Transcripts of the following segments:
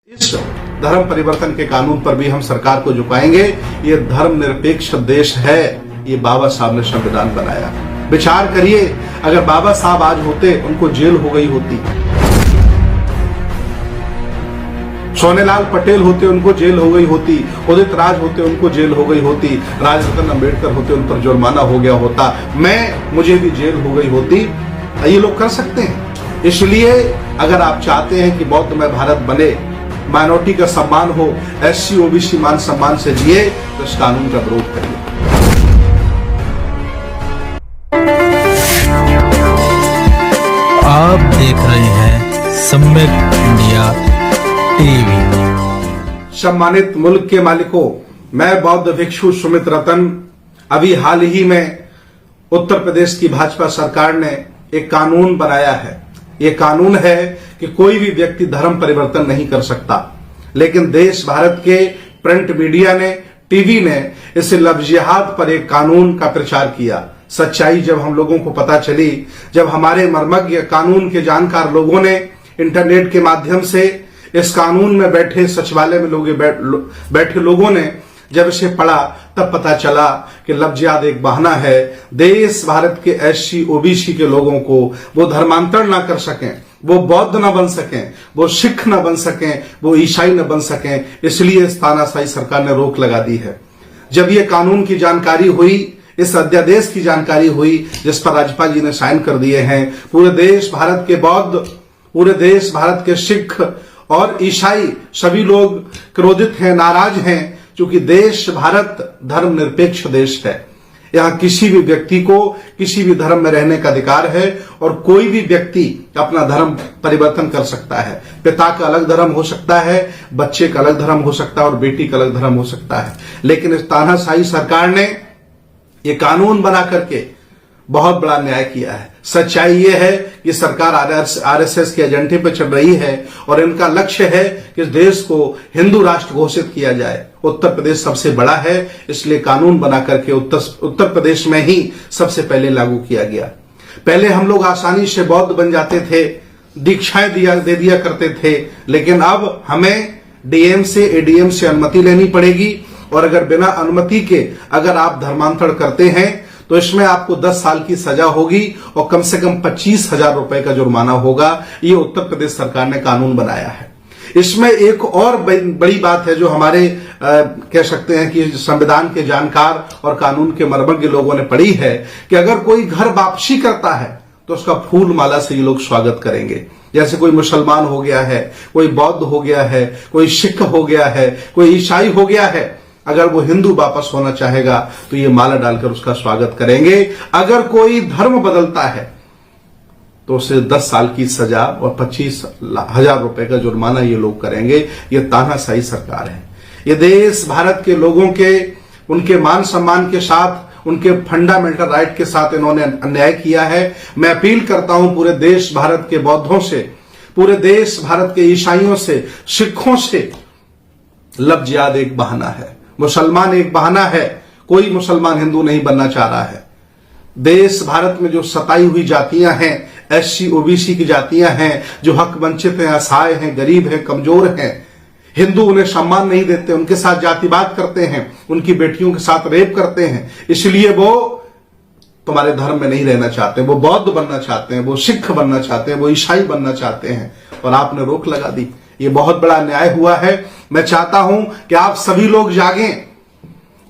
इस धर्म परिवर्तन के कानून पर भी हम सरकार को झुकाएंगे। ये धर्मनिरपेक्ष देश है, ये बाबा साहब ने संविधान बनाया। विचार करिए, अगर बाबा साहब आज होते, उनको जेल हो गई होती। सोनेलाल पटेल होते, उनको जेल हो गई होती। उदित राज होते, उनको जेल हो गई होती। राजरत्न अंबेडकर होते, उन पर जुर्माना हो गया होता। मुझे भी जेल हो गई होती। ये लोग कर सकते हैं। इसलिए अगर आप चाहते हैं कि बौद्धमय भारत बने, माइनॉरिटी का सम्मान हो, एससी ओबीसी मान सम्मान से जिए, तो इस कानून का विरोध करिए। आप देख रहे हैं सम्यक इंडिया टीवी। सम्मानित मुल्क के मालिकों, मैं बौद्ध भिक्षु सुमित रतन। अभी हाल ही में उत्तर प्रदेश की भाजपा सरकार ने एक कानून बनाया है। ये कानून है कि कोई भी व्यक्ति धर्म परिवर्तन नहीं कर सकता, लेकिन देश भारत के प्रिंट मीडिया ने, टीवी ने इस लफ्ज़-ए-जिहाद पर एक कानून का प्रचार किया। सच्चाई जब हम लोगों को पता चली, जब हमारे मर्मज्ञ कानून के जानकार लोगों ने इंटरनेट के माध्यम से इस कानून में बैठे सचिवालय में बैठे लोगों ने जब इसे पढ़ा, तब पता चला कि लफ्ज़-ए-जिहाद एक बहाना है। देश भारत के एससी ओबीसी के लोगों को वो धर्मांतरण ना कर सकें, वो बौद्ध न बन सकें, वो सिख न बन सकें, वो ईसाई न बन सकें, इसलिए इस तानाशाही सरकार ने रोक लगा दी है। जब ये कानून की जानकारी हुई, इस अध्यादेश की जानकारी हुई, जिस पर राज्यपाल जी ने साइन कर दिए हैं, पूरे देश भारत के बौद्ध, पूरे देश भारत के सिख और ईसाई सभी लोग क्रोधित हैं, नाराज हैं, क्योंकि देश भारत धर्मनिरपेक्ष देश है। यहाँ किसी भी व्यक्ति को किसी भी धर्म में रहने का अधिकार है और कोई भी व्यक्ति अपना धर्म परिवर्तन कर सकता है। पिता का अलग धर्म हो सकता है, बच्चे का अलग धर्म हो सकता है और बेटी का अलग धर्म हो सकता है। लेकिन इस तानाशाही सरकार ने ये कानून बना करके बहुत बड़ा न्याय किया है। सच्चाई ये है कि सरकार आरएसएस के एजेंडे पर चल रही है और इनका लक्ष्य है कि इस देश को हिंदू राष्ट्र घोषित किया जाए। उत्तर प्रदेश सबसे बड़ा है, इसलिए कानून बना करके उत्तर प्रदेश में ही सबसे पहले लागू किया गया। पहले हम लोग आसानी से बौद्ध बन जाते थे, दीक्षाएं दे दिया करते थे, लेकिन अब हमें डीएम से एडीएम से अनुमति लेनी पड़ेगी और अगर बिना अनुमति के अगर आप धर्मांतरण करते हैं तो इसमें आपको 10 साल की सजा होगी और कम से कम 25,000 रुपए का जुर्माना होगा। ये उत्तर प्रदेश सरकार ने कानून बनाया है। इसमें एक और बड़ी बात है जो हमारे कह सकते हैं कि संविधान के जानकार और कानून के मर्मज्ञ लोगों ने पढ़ी है कि अगर कोई घर वापसी करता है तो उसका फूल माला से ये लोग स्वागत करेंगे। जैसे कोई मुसलमान हो गया है, कोई बौद्ध हो गया है, कोई सिख हो गया है, कोई ईसाई हो गया है, अगर वो हिंदू वापस होना चाहेगा तो ये माला डालकर उसका स्वागत करेंगे। अगर कोई धर्म बदलता है तो उसे 10 साल की सजा और 25,000 रुपए का जुर्माना ये लोग करेंगे। ये तानाशाही सरकार है। ये देश भारत के लोगों के उनके मान सम्मान के साथ, उनके फंडामेंटल राइट के साथ इन्होंने अन्याय किया है। मैं अपील करता हूं पूरे देश भारत के बौद्धों से, पूरे देश भारत के ईसाइयों से, सिखों से, लफ्ज़-ए-जिहाद एक बहाना है, मुसलमान एक बहाना है। कोई मुसलमान हिंदू नहीं बनना चाह रहा है। देश भारत में जो सताई हुई जातियां हैं, एससी ओबीसी की जातियां हैं, जो हक वंचित हैं, असहाय हैं, गरीब हैं, कमजोर हैं, हिंदू उन्हें सम्मान नहीं देते, उनके साथ जातिवाद करते हैं, उनकी बेटियों के साथ रेप करते हैं, इसलिए वो तुम्हारे धर्म में नहीं रहना चाहते, वो बौद्ध बनना चाहते हैं, वो सिख बनना चाहते हैं, वो ईसाई बनना चाहते हैं, और आपने रोक लगा दी। ये बहुत बड़ा न्याय हुआ है। मैं चाहता हूं कि आप सभी लोग जागें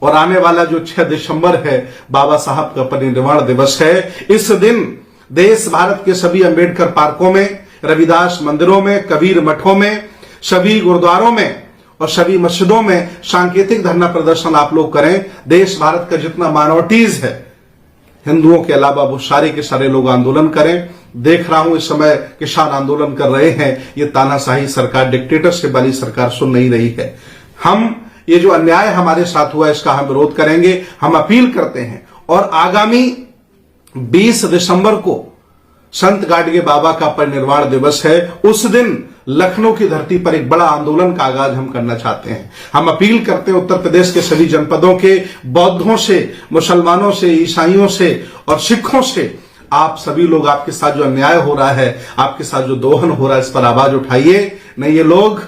और आने वाला जो 6 दिसंबर है, बाबा साहब का परिनिर्वाण दिवस है, इस दिन देश भारत के सभी अंबेडकर पार्कों में, रविदास मंदिरों में, कबीर मठों में, सभी गुरुद्वारों में और सभी मस्जिदों में सांकेतिक धरना प्रदर्शन आप लोग करें। देश भारत का जितना माइनॉरिटीज है, हिंदुओं के अलावा वो सारे के सारे लोग आंदोलन करें। देख रहा हूं इस समय किसान आंदोलन कर रहे हैं। ये तानाशाही सरकार, डिक्टेटरशिप वाली सरकार सुन नहीं रही है। हम ये जो अन्याय हमारे साथ हुआ, इसका हम विरोध करेंगे। हम अपील करते हैं और आगामी 20 दिसंबर को संत गाडगे बाबा का परिनिर्वाण दिवस है। उस दिन लखनऊ की धरती पर एक बड़ा आंदोलन का आगाज हम करना चाहते हैं। हम अपील करते हैं उत्तर प्रदेश के सभी जनपदों के बौद्धों से, मुसलमानों से, ईसाइयों से और सिखों से, आप सभी लोग, आपके साथ जो अन्याय हो रहा है, आपके साथ जो दोहन हो रहा है, इस पर आवाज उठाइए। नहीं, ये लोग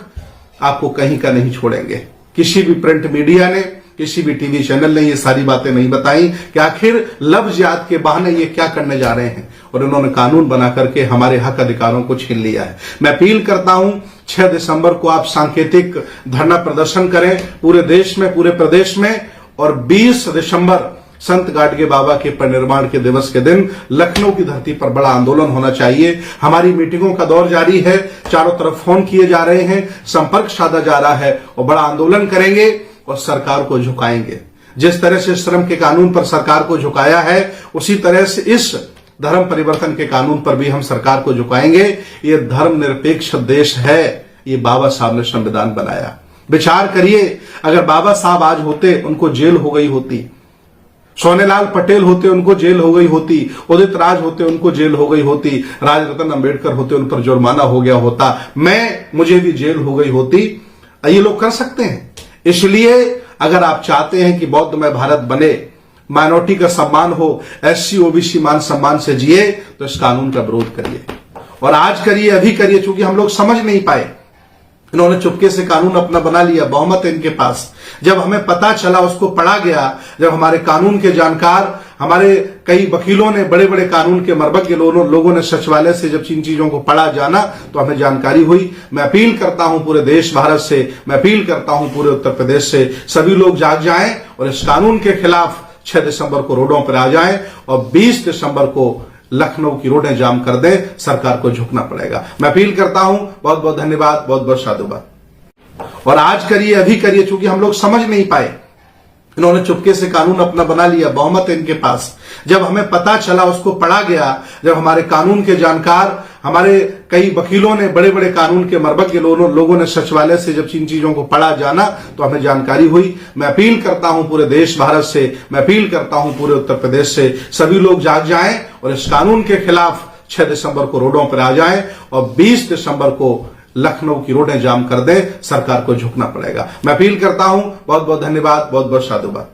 आपको कहीं का नहीं छोड़ेंगे। किसी भी प्रिंट मीडिया ने, किसी भी टीवी चैनल ने ये सारी बातें नहीं बताई कि आखिर लफ्ज याद के बहाने ये क्या करने जा रहे हैं, और इन्होंने कानून बना करके हमारे हक अधिकारों को छीन लिया है। मैं अपील करता हूं 6 दिसंबर को आप सांकेतिक धरना प्रदर्शन करें पूरे देश में, पूरे प्रदेश में, और 20 दिसंबर संत गाडगे बाबा के परिनिर्वाण के दिवस के दिन लखनऊ की धरती पर बड़ा आंदोलन होना चाहिए। हमारी मीटिंगों का दौर जारी है, चारों तरफ फोन किए जा रहे हैं, संपर्क साधा जा रहा है, और बड़ा आंदोलन करेंगे और सरकार को झुकाएंगे। जिस तरह से श्रम के कानून पर सरकार को झुकाया है, उसी तरह से इस धर्म परिवर्तन के कानून पर भी हम सरकार को झुकाएंगे। ये धर्मनिरपेक्ष देश है, ये बाबा साहब ने संविधान बनाया। विचार करिए, अगर बाबा साहब आज होते, उनको जेल हो गई होती, सोनेलाल पटेल होते, उनको जेल हो गई होती, उदित राज होते, उनको जेल हो गई होती, राजरत्न अंबेडकर होते, उन पर जुर्माना हो गया होता, मुझे भी जेल हो गई होती। ये लोग कर सकते हैं। इसलिए अगर आप चाहते हैं कि बौद्धमय भारत बने, माइनॉरिटी का सम्मान हो, एससी ओबीसी मान सम्मान से जिए, तो इस कानून का विरोध करिए, और आज करिए, अभी करिए। चूंकि हम लोग समझ नहीं पाए, इन्होंने चुपके से कानून अपना बना लिया, बहुमत है इनके पास। जब हमें पता चला, उसको पढ़ा गया, जब हमारे कानून के जानकार, हमारे कई वकीलों ने, बड़े बड़े कानून के मर्मज्ञ लोगों ने सचिवालय से जब इन चीजों को पढ़ा, जाना, तो हमें जानकारी हुई। मैं अपील करता हूं पूरे देश भारत से, मैं अपील करता हूं पूरे उत्तर प्रदेश से, सभी लोग जाग जाएं और इस कानून के खिलाफ 6 दिसंबर को रोडों पर आ जाएं, और 20 दिसंबर को लखनऊ की रोडें जाम कर दें। सरकार को झुकना पड़ेगा। मैं अपील करता हूं। बहुत बहुत धन्यवाद, बहुत बहुत साधुवाद। और आज करिए, अभी करिए। चूंकि हम लोग समझ नहीं पाए, इन्होंने चुपके से कानून अपना बना लिया, बहुमत है इनके पास। जब हमें पता चला, उसको पढ़ा गया, जब हमारे कानून के जानकार, हमारे कई वकीलों ने, बड़े बड़े कानून के मर्मज्ञ लोगों ने सचिवालय से जब इन चीजों को पढ़ा, जाना, तो हमें जानकारी हुई। मैं अपील करता हूं पूरे देश भारत से, मैं अपील करता हूं पूरे उत्तर प्रदेश से, सभी लोग जाग जाएं और इस कानून के खिलाफ 6 दिसंबर को रोडों पर आ जाएं, और 20 दिसंबर को लखनऊ की रोडें जाम कर दें। सरकार को झुकना पड़ेगा। मैं अपील करता हूं। बहुत बहुत धन्यवाद, बहुत बहुत साधुवाद।